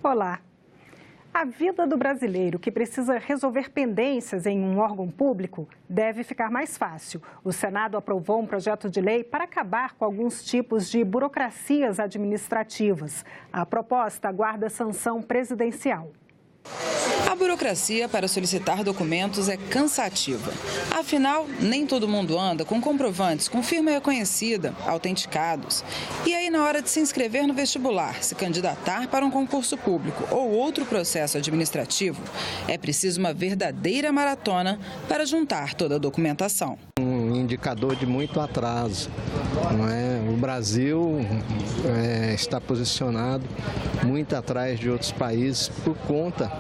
Olá. A vida do brasileiro que precisa resolver pendências em um órgão público deve ficar mais fácil. O Senado aprovou um projeto de lei para acabar com alguns tipos de burocracias administrativas. A proposta aguarda sanção presidencial. A burocracia para solicitar documentos é cansativa. Afinal, nem todo mundo anda com comprovantes com firma reconhecida, autenticados. E aí, na hora de se inscrever no vestibular, se candidatar para um concurso público ou outro processo administrativo, é preciso uma verdadeira maratona para juntar toda a documentação. Um indicador de muito atraso, não é? O Brasil está posicionado muito atrás de outros países por conta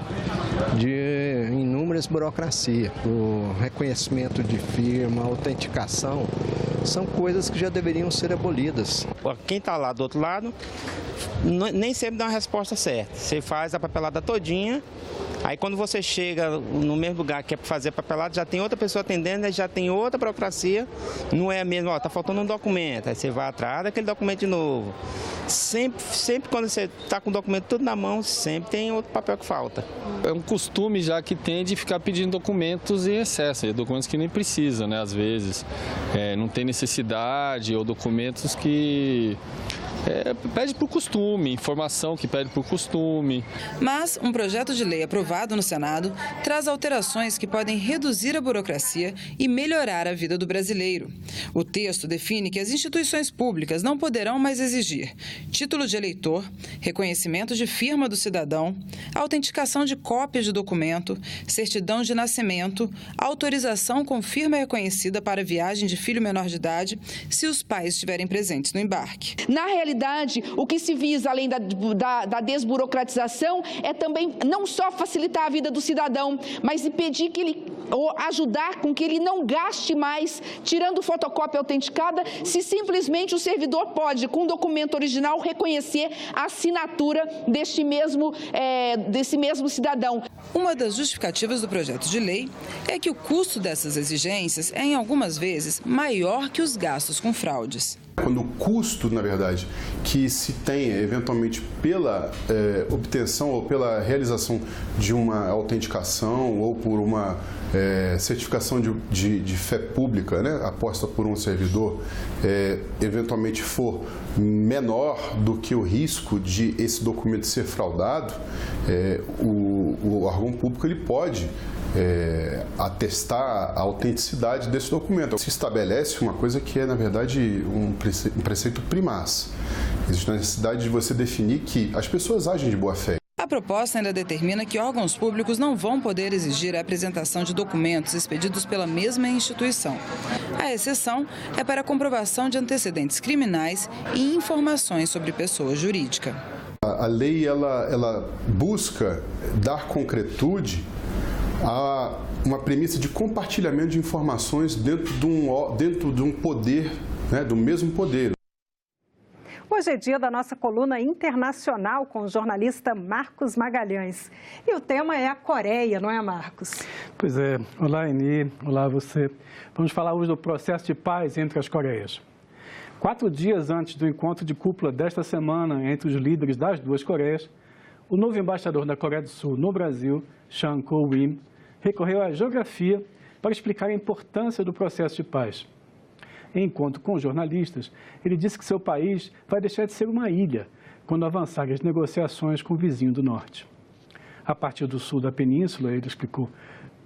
de inúmeras burocracias. O reconhecimento de firma, a autenticação, são coisas que já deveriam ser abolidas. Quem está lá do outro lado nem sempre dá uma resposta certa. Você faz a papelada todinha, aí quando você chega no mesmo lugar que é para fazer a papelada, já tem outra pessoa atendendo, já tem outra burocracia, não é a mesma, está faltando um documento, aí você vai atrás daquele documento de novo. Sempre quando você está com o documento tudo na mão, sempre tem outro papel que falta. É um costume já que tem de ficar pedindo documentos em excesso, documentos que nem precisa, né, às vezes. Não tem necessidade ou documentos que... pede por costume, informação que pede por costume. Mas um projeto de lei aprovado no Senado traz alterações que podem reduzir a burocracia e melhorar a vida do brasileiro. O texto define que as instituições públicas não poderão mais exigir título de eleitor, reconhecimento de firma do cidadão, autenticação de cópias de documento, certidão de nascimento, autorização com firma reconhecida para viagem de filho menor de idade, se os pais estiverem presentes no embarque. Na realidade, o que se visa, além da desburocratização, é também não só facilitar a vida do cidadão, mas impedir que ele, ou ajudar com que ele não gaste mais, tirando fotocópia autenticada, se simplesmente o servidor pode, com o documento original, reconhecer a assinatura desse mesmo cidadão. Uma das justificativas do projeto de lei é que o custo dessas exigências é, em algumas vezes, maior que os gastos com fraudes. Quando o custo, na verdade, que se tem eventualmente pela obtenção ou pela realização de uma autenticação ou por uma certificação de fé pública, né, aposta por um servidor, eventualmente for menor do que o risco de esse documento ser fraudado, o órgão público ele pode atestar a autenticidade desse documento. Se estabelece uma coisa que é, na verdade, um preceito primaz. Existe a necessidade de você definir que as pessoas agem de boa fé. A proposta ainda determina que órgãos públicos não vão poder exigir a apresentação de documentos expedidos pela mesma instituição. A exceção é para a comprovação de antecedentes criminais e informações sobre pessoa jurídica. A lei ela busca dar concretude a uma premissa de compartilhamento de informações dentro de um poder, né, do mesmo poder. Hoje é dia da nossa coluna internacional com o jornalista Marcos Magalhães. E o tema é a Coreia, não é, Marcos? Pois é. Olá, Eni. Olá, você. Vamos falar hoje do processo de paz entre as Coreias. 4 dias antes do encontro de cúpula desta semana entre os líderes das duas Coreias, o novo embaixador da Coreia do Sul no Brasil, Chan Ko-win, recorreu à geografia para explicar a importância do processo de paz. Em encontro com jornalistas, ele disse que seu país vai deixar de ser uma ilha quando avançarem as negociações com o vizinho do norte. A partir do sul da península, ele explicou,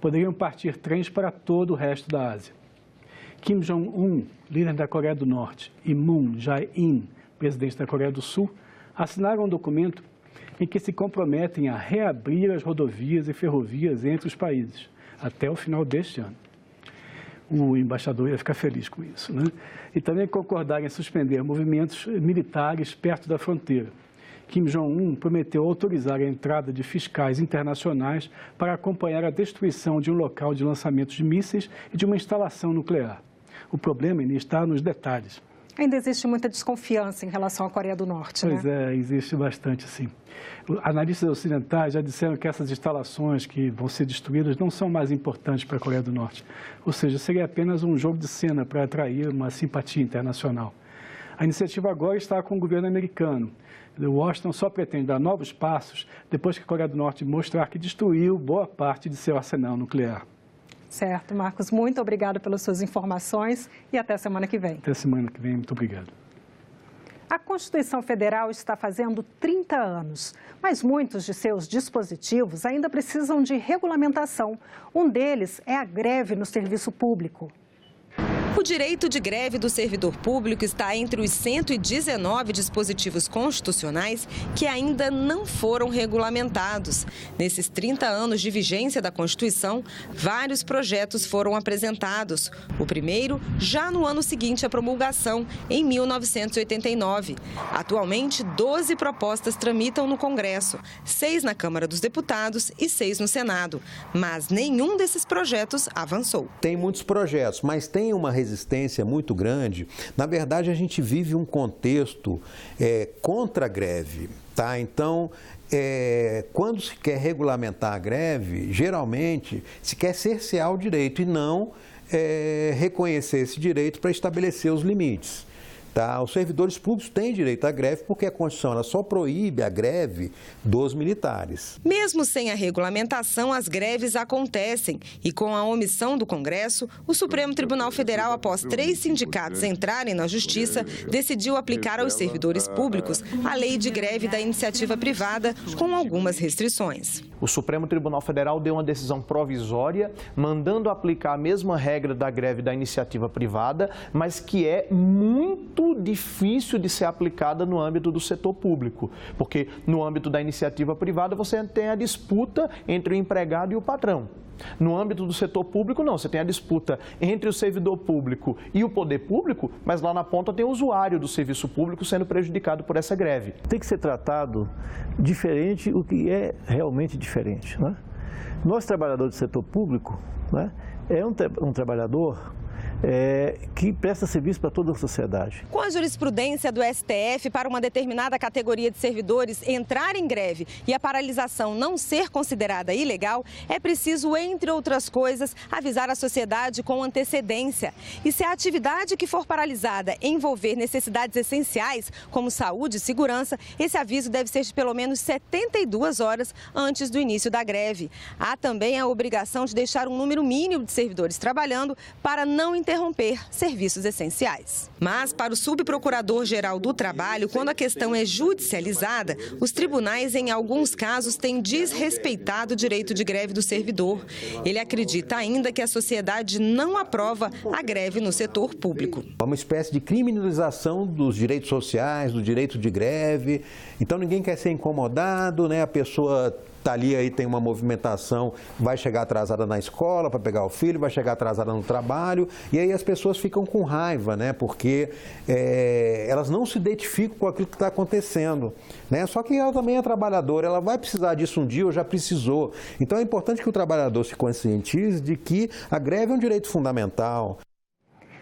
poderiam partir trens para todo o resto da Ásia. Kim Jong-un, líder da Coreia do Norte, e Moon Jae-in, presidente da Coreia do Sul, assinaram um documento em que se comprometem a reabrir as rodovias e ferrovias entre os países, até o final deste ano. O embaixador ia ficar feliz com isso, né? E também concordaram em suspender movimentos militares perto da fronteira. Kim Jong-un prometeu autorizar a entrada de fiscais internacionais para acompanhar a destruição de um local de lançamento de mísseis e de uma instalação nuclear. O problema ainda está nos detalhes. Ainda existe muita desconfiança em relação à Coreia do Norte, né? Pois é, existe bastante, sim. Analistas ocidentais já disseram que essas instalações que vão ser destruídas não são mais importantes para a Coreia do Norte. Ou seja, seria apenas um jogo de cena para atrair uma simpatia internacional. A iniciativa agora está com o governo americano. Washington só pretende dar novos passos depois que a Coreia do Norte mostrar que destruiu boa parte de seu arsenal nuclear. Certo, Marcos. Muito obrigado pelas suas informações e até semana que vem. Até semana que vem. Muito obrigado. A Constituição Federal está fazendo 30 anos, mas muitos de seus dispositivos ainda precisam de regulamentação. Um deles é a greve no serviço público. O direito de greve do servidor público está entre os 119 dispositivos constitucionais que ainda não foram regulamentados. Nesses 30 anos de vigência da Constituição, vários projetos foram apresentados. O primeiro, já no ano seguinte à promulgação, em 1989. Atualmente, 12 propostas tramitam no Congresso, 6 na Câmara dos Deputados e 6 no Senado. Mas nenhum desses projetos avançou. Tem muitos projetos, mas tem uma resistência muito grande. Na verdade, a gente vive um contexto contra a greve, tá? Então, quando se quer regulamentar a greve, geralmente se quer cercear o direito e não reconhecer esse direito para estabelecer os limites. Tá? Os servidores públicos têm direito à greve porque a Constituição ela só proíbe a greve dos militares. Mesmo sem a regulamentação, as greves acontecem. E com a omissão do Congresso, o Supremo Tribunal Federal, após 3 sindicatos entrarem na Justiça, decidiu aplicar aos servidores públicos a lei de greve da iniciativa privada com algumas restrições. O Supremo Tribunal Federal deu uma decisão provisória, mandando aplicar a mesma regra da greve da iniciativa privada, mas que é muito difícil de ser aplicada no âmbito do setor público, porque no âmbito da iniciativa privada você tem a disputa entre o empregado e o patrão. No âmbito do setor público, não, você tem a disputa entre o servidor público e o poder público, mas lá na ponta tem o usuário do serviço público sendo prejudicado por essa greve. Tem que ser tratado diferente o que é realmente diferente, né? Nós, trabalhadores do setor público, né, é um trabalhador que presta serviço para toda a sociedade. Com a jurisprudência do STF para uma determinada categoria de servidores entrar em greve e a paralisação não ser considerada ilegal, é preciso, entre outras coisas, avisar a sociedade com antecedência. E se a atividade que for paralisada envolver necessidades essenciais, como saúde e segurança, esse aviso deve ser de pelo menos 72 horas antes do início da greve. Há também a obrigação de deixar um número mínimo de servidores trabalhando para não interromper serviços essenciais. Mas, para o subprocurador-geral do Trabalho, quando a questão é judicializada, os tribunais, em alguns casos, têm desrespeitado o direito de greve do servidor. Ele acredita ainda que a sociedade não aprova a greve no setor público. É uma espécie de criminalização dos direitos sociais, do direito de greve. Então, ninguém quer ser incomodado, né? A pessoa está ali, aí tem uma movimentação, vai chegar atrasada na escola para pegar o filho, vai chegar atrasada no trabalho, e aí as pessoas ficam com raiva, né? Porque elas não se identificam com aquilo que está acontecendo, né? Só que ela também é trabalhadora, ela vai precisar disso um dia ou já precisou. Então é importante que o trabalhador se conscientize de que a greve é um direito fundamental.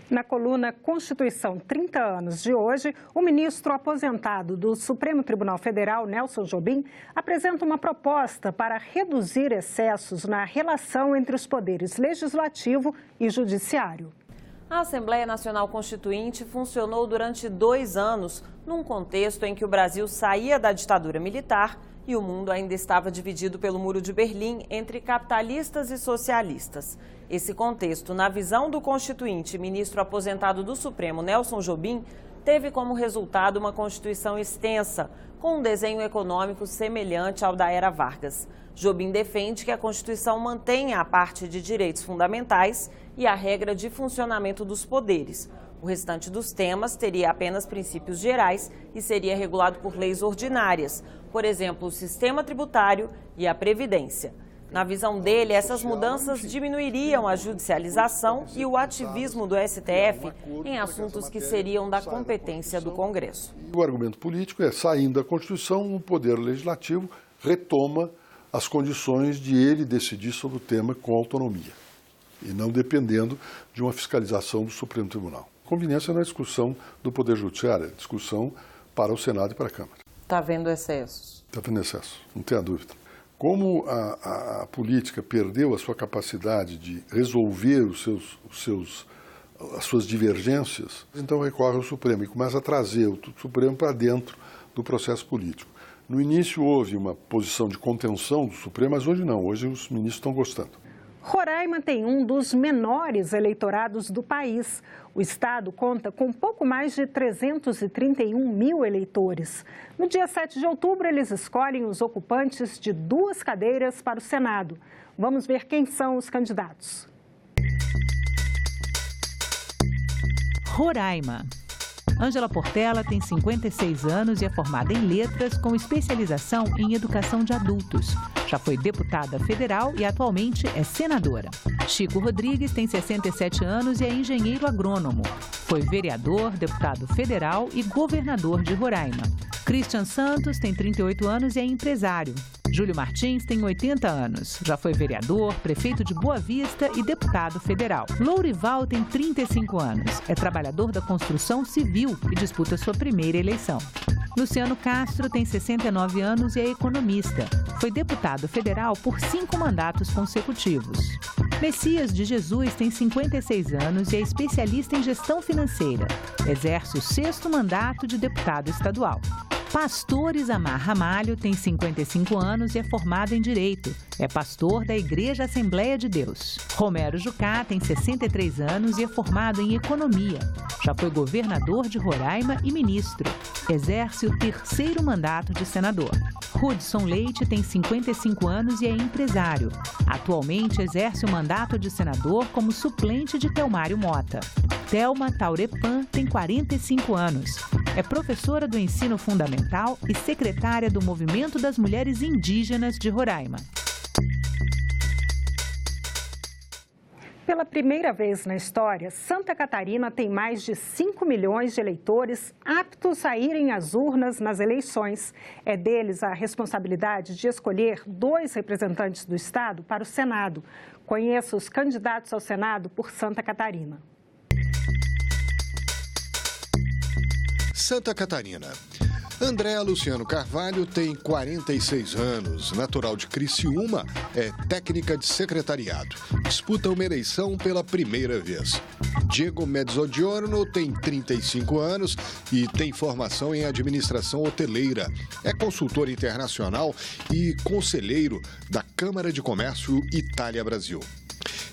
Na coluna Constituição 30 anos de hoje, o ministro aposentado do Supremo Tribunal Federal, Nelson Jobim, apresenta uma proposta para reduzir excessos na relação entre os poderes legislativo e judiciário. A Assembleia Nacional Constituinte funcionou durante 2 anos, num contexto em que o Brasil saía da ditadura militar e o mundo ainda estava dividido pelo Muro de Berlim entre capitalistas e socialistas. Esse contexto, na visão do constituinte ministro aposentado do Supremo, Nelson Jobim, teve como resultado uma Constituição extensa, com um desenho econômico semelhante ao da era Vargas. Jobim defende que a Constituição mantenha a parte de direitos fundamentais e a regra de funcionamento dos poderes. O restante dos temas teria apenas princípios gerais e seria regulado por leis ordinárias, por exemplo, o sistema tributário e a Previdência. Na visão dele, essas mudanças diminuiriam a judicialização e o ativismo do STF em assuntos que seriam da competência do Congresso. O argumento político é, saindo da Constituição, o Poder Legislativo retoma as condições de ele decidir sobre o tema com autonomia, e não dependendo de uma fiscalização do Supremo Tribunal. Conveniência na discussão do Poder Judiciário, discussão para o Senado e para a Câmara. Está havendo excessos? Está havendo excesso, não tenha dúvida. Como a política perdeu a sua capacidade de resolver os seus as suas divergências, então recorre ao Supremo e começa a trazer o Supremo para dentro do processo político. No início houve uma posição de contenção do Supremo, mas hoje não, hoje os ministros estão gostando. Roraima tem um dos menores eleitorados do país. O estado conta com pouco mais de 331 mil eleitores. No dia 7 de outubro, eles escolhem os ocupantes de 2 cadeiras para o Senado. Vamos ver quem são os candidatos. Roraima. Ângela Portela tem 56 anos e é formada em letras com especialização em educação de adultos. Já foi deputada federal e atualmente é senadora. Chico Rodrigues tem 67 anos e é engenheiro agrônomo. Foi vereador, deputado federal e governador de Roraima. Christian Santos tem 38 anos e é empresário. Júlio Martins tem 80 anos. Já foi vereador, prefeito de Boa Vista e deputado federal. Lourival tem 35 anos. É trabalhador da construção civil e disputa sua primeira eleição. Luciano Castro tem 69 anos e é economista. Foi deputado federal por 5 mandatos consecutivos. Messias de Jesus tem 56 anos e é especialista em gestão financeira. Exerce o 6º mandato de deputado estadual. Pastor Isamar Ramalho tem 55 anos e é formado em Direito. É pastor da Igreja Assembleia de Deus. Romero Jucá tem 63 anos e é formado em Economia. Já foi governador de Roraima e ministro. Exerce o 3º mandato de senador. Hudson Leite tem 55 anos e é empresário. Atualmente exerce o mandato de senador como suplente de Telmário Mota. Thelma Taurepan tem 45 anos. É professora do ensino fundamental e secretária do Movimento das Mulheres Indígenas de Roraima. Pela primeira vez na história, Santa Catarina tem mais de 5 milhões de eleitores aptos a irem às urnas nas eleições. É deles a responsabilidade de escolher 2 representantes do estado para o Senado. Conheça os candidatos ao Senado por Santa Catarina. Santa Catarina. Andréa Luciano Carvalho tem 46 anos, natural de Criciúma, é técnica de secretariado. Disputa uma eleição pela primeira vez. Diego Mezzogiorno tem 35 anos e tem formação em administração hoteleira. É consultor internacional e conselheiro da Câmara de Comércio Itália-Brasil.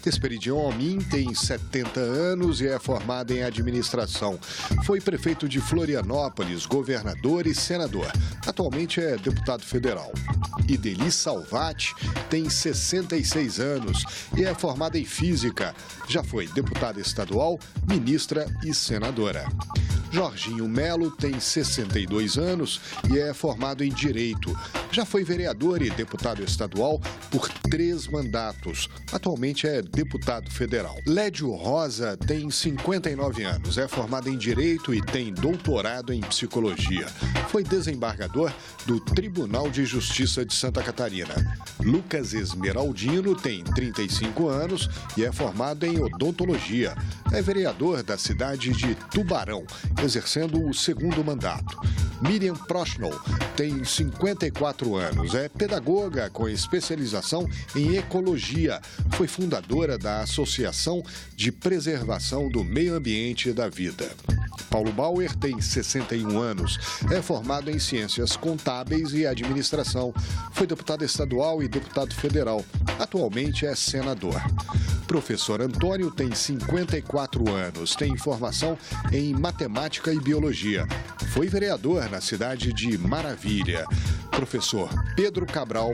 Esperidião Almin tem 70 anos e é formado em administração. Foi prefeito de Florianópolis, governador e senador. Atualmente é deputado federal. Ideli Salvati tem 66 anos e é formada em física. Já foi deputada estadual, ministra e senadora. Jorginho Melo tem 62 anos e é formado em Direito. Já foi vereador e deputado estadual por 3 mandatos. Atualmente é deputado federal. Lédio Rosa tem 59 anos, é formado em Direito e tem doutorado em Psicologia. Foi desembargador do Tribunal de Justiça de Santa Catarina. Lucas Esmeraldino tem 35 anos e é formado em Odontologia. É vereador da cidade de Tubarão, exercendo o 2º mandato. Miriam Prochnow tem 54 anos, é pedagoga com especialização em ecologia. Foi fundadora da Associação de Preservação do Meio Ambiente e da Vida. Paulo Bauer tem 61 anos, é formado em Ciências Contábeis e Administração. Foi deputado estadual e deputado federal. Atualmente é senador. Professor Antônio tem 54 anos, tem formação em Matemática e Biologia. Foi vereador na cidade de Maravilha. Professor Pedro Cabral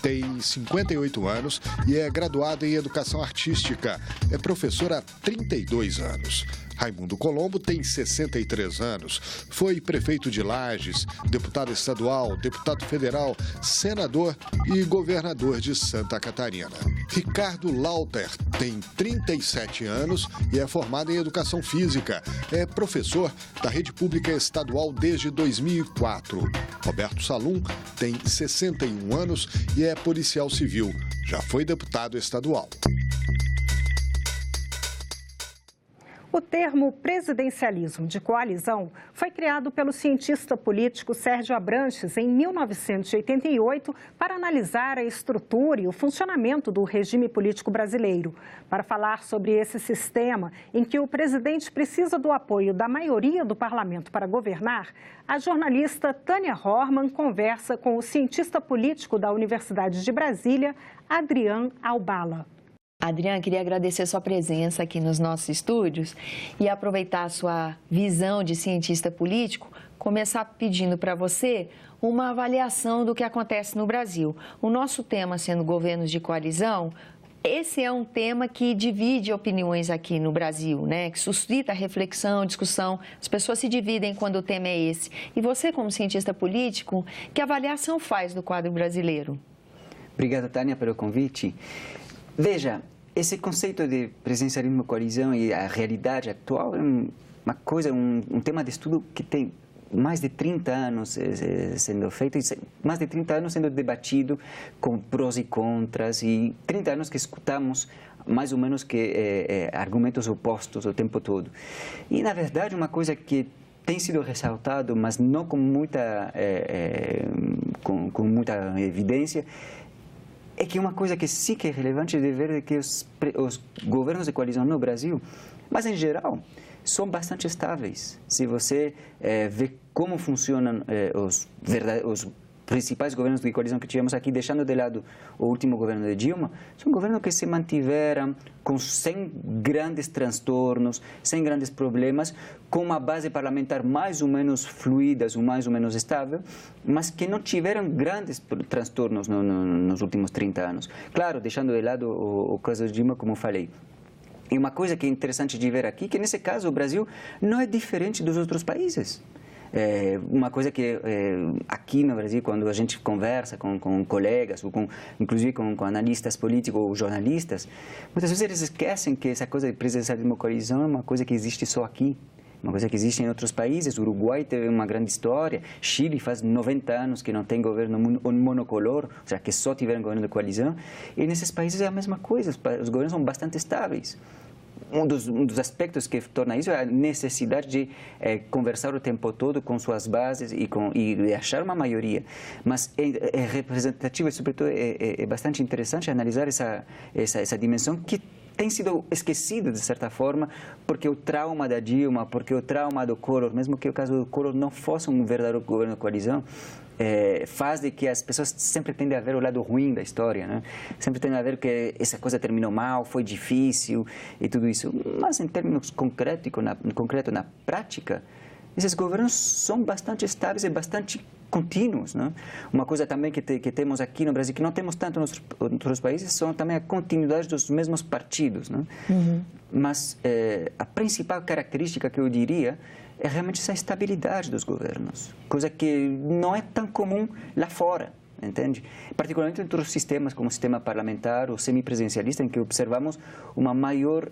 tem 58 anos e é graduado em Educação Artística. É professor há 32 anos. Raimundo Colombo tem 63 anos, foi prefeito de Lages, deputado estadual, deputado federal, senador e governador de Santa Catarina. Ricardo Lauter tem 37 anos e é formado em Educação Física. É professor da Rede Pública Estadual desde 2004. Roberto Salum tem 61 anos e é policial civil. Já foi deputado estadual. O termo presidencialismo de coalizão foi criado pelo cientista político Sérgio Abranches em 1988 para analisar a estrutura e o funcionamento do regime político brasileiro. Para falar sobre esse sistema em que o presidente precisa do apoio da maioria do parlamento para governar, a jornalista Tânia Horman conversa com o cientista político da Universidade de Brasília, Adrian Albala. Adrian, queria agradecer sua presença aqui nos nossos estúdios e aproveitar a sua visão de cientista político, começar pedindo para você uma avaliação do que acontece no Brasil. O nosso tema sendo governos de coalizão, esse é um tema que divide opiniões aqui no Brasil, né? Que suscita reflexão, discussão. As pessoas se dividem quando o tema é esse. E você, como cientista político, que avaliação faz do quadro brasileiro? Obrigado, Tânia, pelo convite. Veja, esse conceito de presidencialismo coalizão e a realidade atual é uma coisa, um tema de estudo que tem mais de 30 anos sendo feito, mais de 30 anos sendo debatido com prós e contras, e 30 anos que escutamos mais ou menos que argumentos opostos o tempo todo. E, na verdade, uma coisa que tem sido ressaltado, mas não com muita evidência, é que uma coisa que sim que é relevante de ver é que os governos de coalizão no Brasil, mas em geral, são bastante estáveis. Se você vê como funcionam os principais governos de coalizão que tivemos aqui, deixando de lado o último governo de Dilma, são governos que se mantiveram sem grandes transtornos, sem grandes problemas, com uma base parlamentar mais ou menos fluida, ou mais ou menos estável, mas que não tiveram grandes transtornos nos últimos 30 anos. Claro, deixando de lado o caso de Dilma, como falei. E uma coisa que é interessante de ver aqui, que nesse caso o Brasil não é diferente dos outros países. Uma coisa que aqui no Brasil, quando a gente conversa com colegas, ou inclusive com analistas políticos ou jornalistas, muitas vezes eles esquecem que essa coisa de presidencialismo coalizão é uma coisa que existe só aqui. Uma coisa que existe em outros países. O Uruguai teve uma grande história, Chile faz 90 anos que não tem governo monocolor, ou seja, que só tiveram governo de coalizão, e nesses países é a mesma coisa, os governos são bastante estáveis. Um dos aspectos que torna isso é a necessidade de conversar o tempo todo com suas bases e achar uma maioria. Mas é representativo e, sobretudo, é bastante interessante analisar essa dimensão que tem sido esquecida, de certa forma, porque o trauma da Dilma, porque o trauma do Collor, mesmo que o caso do Collor não fosse um verdadeiro governo de coalizão, faz de que as pessoas sempre tendem a ver o lado ruim da história, né? Sempre tendem a ver que essa coisa terminou mal, foi difícil e tudo isso. Mas em termos concreto, na prática, esses governos são bastante estáveis e bastante contínuos, né? Uma coisa também que temos aqui no Brasil, que não temos tanto nos outros países, são também a continuidade dos mesmos partidos, né? Uhum. Mas a principal característica que eu diria é realmente essa estabilidade dos governos, coisa que não é tão comum lá fora, entende? Particularmente entre os sistemas, como o sistema parlamentar ou semipresidencialista, em que observamos uma maior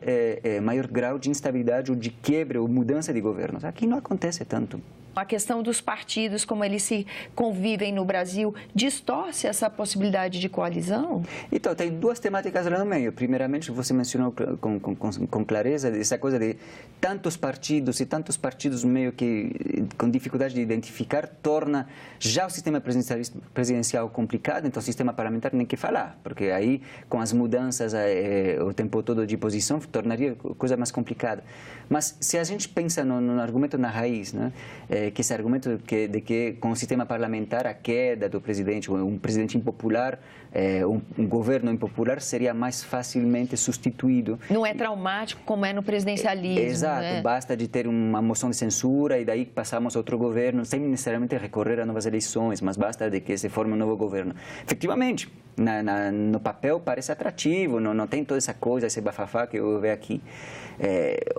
grau de instabilidade ou de quebra ou mudança de governos. Aqui não acontece tanto. A questão dos partidos, como eles se convivem no Brasil, distorce essa possibilidade de coalizão? Então, tem duas temáticas lá no meio. Primeiramente, você mencionou com clareza essa coisa de tantos partidos meio que com dificuldade de identificar, torna já o sistema presidencial complicado, então o sistema parlamentar nem que falar, porque aí, com as mudanças o tempo todo de posição, tornaria a coisa mais complicada. Mas se a gente pensa no argumento na raiz, né, que esse argumento de que com o sistema parlamentar a queda do presidente, um presidente impopular, um governo impopular seria mais facilmente substituído. Não é traumático como é no presidencialismo. Exato, né? Basta de ter uma moção de censura e daí passamos a outro governo, sem necessariamente recorrer a novas eleições, mas basta de que se forme um novo governo. Efetivamente, no papel parece atrativo, não tem toda essa coisa, esse bafafá que eu vejo aqui.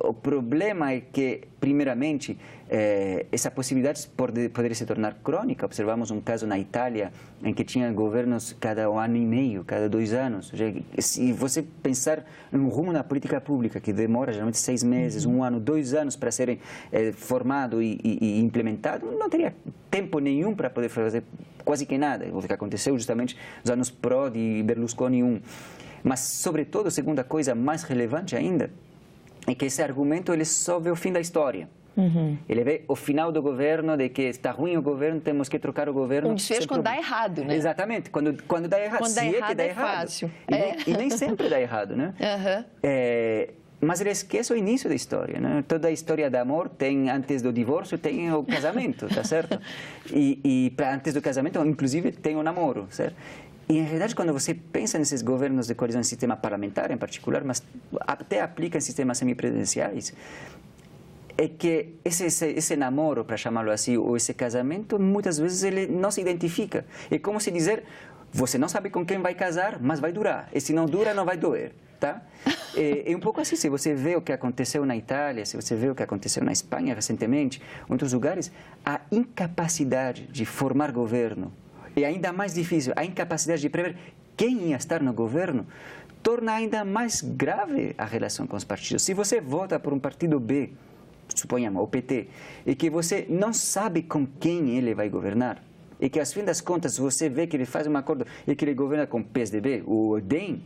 O problema é que, primeiramente, essa possibilidade poderia se tornar crônica. Observamos um caso na Itália em que tinha governos cada ano e meio, cada 2 anos. Se você pensar em um rumo na política pública que demora geralmente 6 meses, 1 ano, 2 anos para serem formado e implementado, não teria tempo nenhum para poder fazer quase que nada. O que aconteceu justamente nos anos Prodi e Berlusconi 1. Mas, sobretudo, a segunda coisa mais relevante ainda, é que esse argumento ele só vê o fim da história. Ele vê o final do governo, de que está ruim o governo, temos que trocar o governo. Um desfecho quando dá errado, né? Exatamente, quando dá errado. Quando dá errado, que dá errado. Fácil. E nem sempre dá errado, né? Mas ele esquece o início da história, né? Toda a história de amor tem, antes do divórcio, tem o casamento, tá certo? E antes do casamento, inclusive, tem o namoro, certo? E, em realidade, quando você pensa nesses governos de coalizão, em sistema parlamentar em particular, mas até aplica em sistemas semipresidenciais, é que esse namoro, para chamá-lo assim, ou esse casamento, muitas vezes ele não se identifica. É como se dizer, você não sabe com quem vai casar, mas vai durar. E se não dura, não vai doer, tá? É um pouco assim, se você vê o que aconteceu na Itália, se você vê o que aconteceu na Espanha recentemente, em outros lugares, a incapacidade de formar governo, e ainda mais difícil, a incapacidade de prever quem ia estar no governo, torna ainda mais grave a relação com os partidos. Se você vota por um partido B, suponhamos, o PT, e que você não sabe com quem ele vai governar, e que, às fim das contas, você vê que ele faz um acordo e que ele governa com o PSDB, o DEM,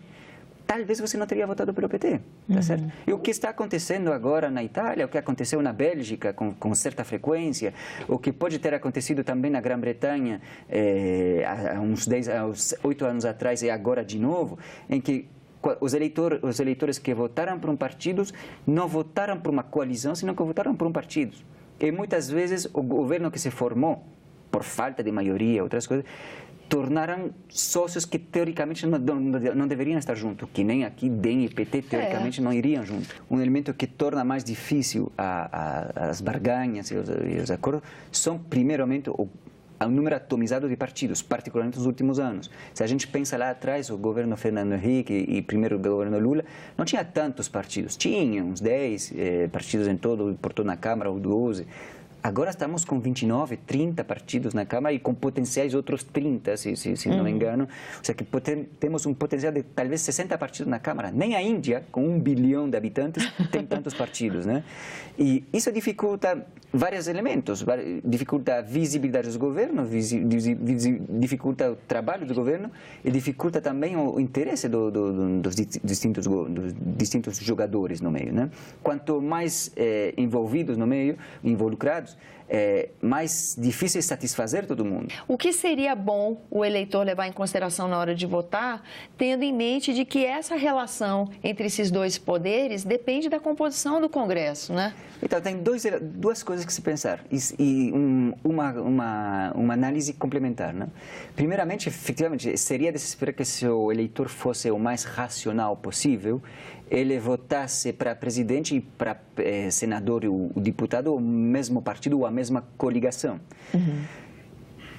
talvez você não teria votado pelo PT, tá certo? E o que está acontecendo agora na Itália, o que aconteceu na Bélgica com certa frequência, o que pode ter acontecido também na Grã-Bretanha há uns 8 anos atrás e agora de novo, em que os eleitores que votaram por um partido não votaram por uma coalizão, senão que votaram por um partido. E muitas vezes o governo que se formou, por falta de maioria, outras coisas, tornaram sócios que teoricamente não deveriam estar juntos, que nem aqui DEM e PT teoricamente não iriam juntos. Um elemento que torna mais difícil as barganhas e os acordos são, primeiramente, o número atomizado de partidos, particularmente nos últimos anos. Se a gente pensa lá atrás, o governo Fernando Henrique e primeiro o governo Lula, não tinha tantos partidos. Tinha uns 10 partidos por toda a Câmara, ou 12. Agora estamos com 29, 30 partidos na Câmara e com potenciais outros 30, se não me engano. Ou seja, que temos um potencial de talvez 60 partidos na Câmara. Nem a Índia, com 1 bilhão de habitantes, tem tantos partidos, né? E isso dificulta vários elementos. Dificulta a visibilidade dos governos, dificulta o trabalho do governo e dificulta também o interesse dos distintos jogadores no meio, né? Quanto mais envolvidos no meio, involucrados, mais difícil satisfazer todo mundo. O que seria bom o eleitor levar em consideração na hora de votar, tendo em mente de que essa relação entre esses dois poderes depende da composição do Congresso, né? Então, tem duas coisas que se pensar e uma análise complementar, né? Primeiramente, efetivamente, seria de se esperar que se o eleitor fosse o mais racional possível, ele votasse para presidente e para senador ou deputado o mesmo partido ou a mesma coligação.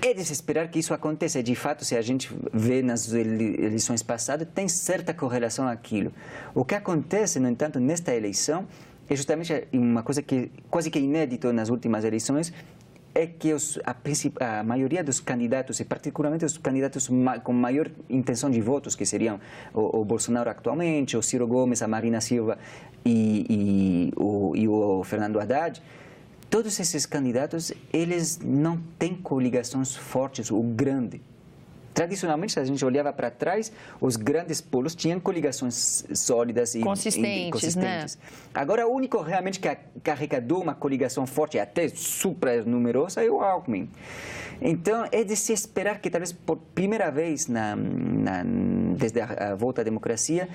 É de se esperar que isso aconteça. De fato, se a gente vê nas eleições passadas, tem certa correlação àquilo. O que acontece, no entanto, nesta eleição é justamente uma coisa que quase que inédito nas últimas eleições, é que a maioria dos candidatos, e particularmente os candidatos com maior intenção de votos, que seriam o Bolsonaro atualmente, o Ciro Gomes, a Marina Silva e o Fernando Haddad, todos esses candidatos, eles não têm coligações fortes ou grandes. Tradicionalmente, se a gente olhava para trás, os grandes polos tinham coligações sólidas e consistentes. Né? Agora, o único realmente que arrecadou uma coligação forte, até super numerosa, é o Alckmin. Então, é de se esperar que, talvez, por primeira vez desde a volta à democracia,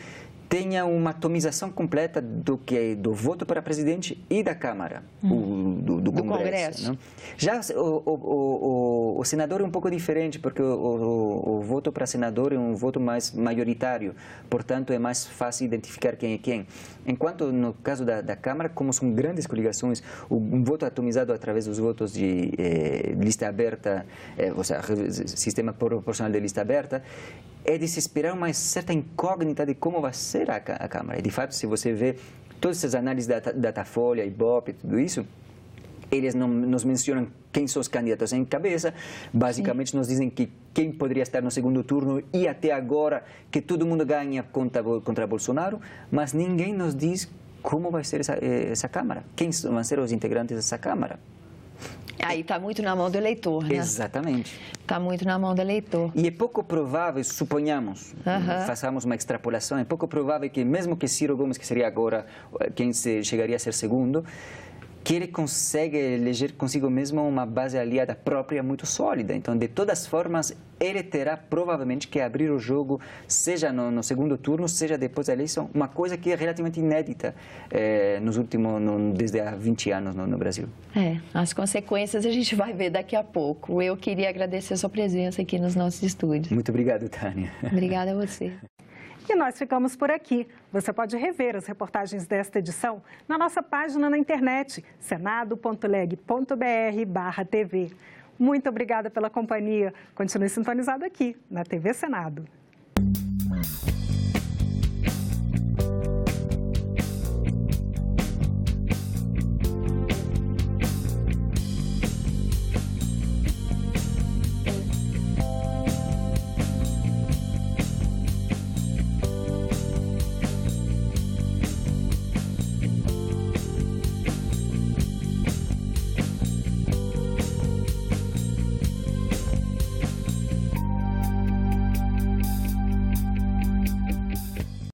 tenha uma atomização completa do voto para presidente e da Câmara, do Congresso. Né? Já o senador é um pouco diferente, porque o voto para senador é um voto mais maioritário, portanto, é mais fácil identificar quem é quem. Enquanto, no caso da Câmara, como são grandes coligações, um voto atomizado através dos votos de lista aberta, ou seja, sistema proporcional de lista aberta, é de se esperar uma certa incógnita de como vai ser a Câmara. E, de fato, se você vê todas essas análises da Datafolha, Ibope, tudo isso, eles não nos mencionam quem são os candidatos em cabeça, basicamente nos dizem que quem poderia estar no segundo turno e até agora que todo mundo ganha contra Bolsonaro, mas ninguém nos diz como vai ser essa Câmara, quem vão ser os integrantes dessa Câmara. Aí está muito na mão do eleitor, né? Exatamente. Está muito na mão do eleitor. E é pouco provável, suponhamos, façamos uma extrapolação, é pouco provável que mesmo que Ciro Gomes, que seria agora quem chegaria a ser segundo, que ele consegue eleger consigo mesmo uma base aliada própria muito sólida. Então, de todas as formas, ele terá provavelmente que abrir o jogo, seja no segundo turno, seja depois da eleição, uma coisa que é relativamente inédita desde há 20 anos no Brasil. As consequências a gente vai ver daqui a pouco. Eu queria agradecer a sua presença aqui nos nossos estúdios. Muito obrigado, Tânia. Obrigada a você. E nós ficamos por aqui. Você pode rever as reportagens desta edição na nossa página na internet, senado.leg.br/TV. Muito obrigada pela companhia. Continue sintonizado aqui na TV Senado.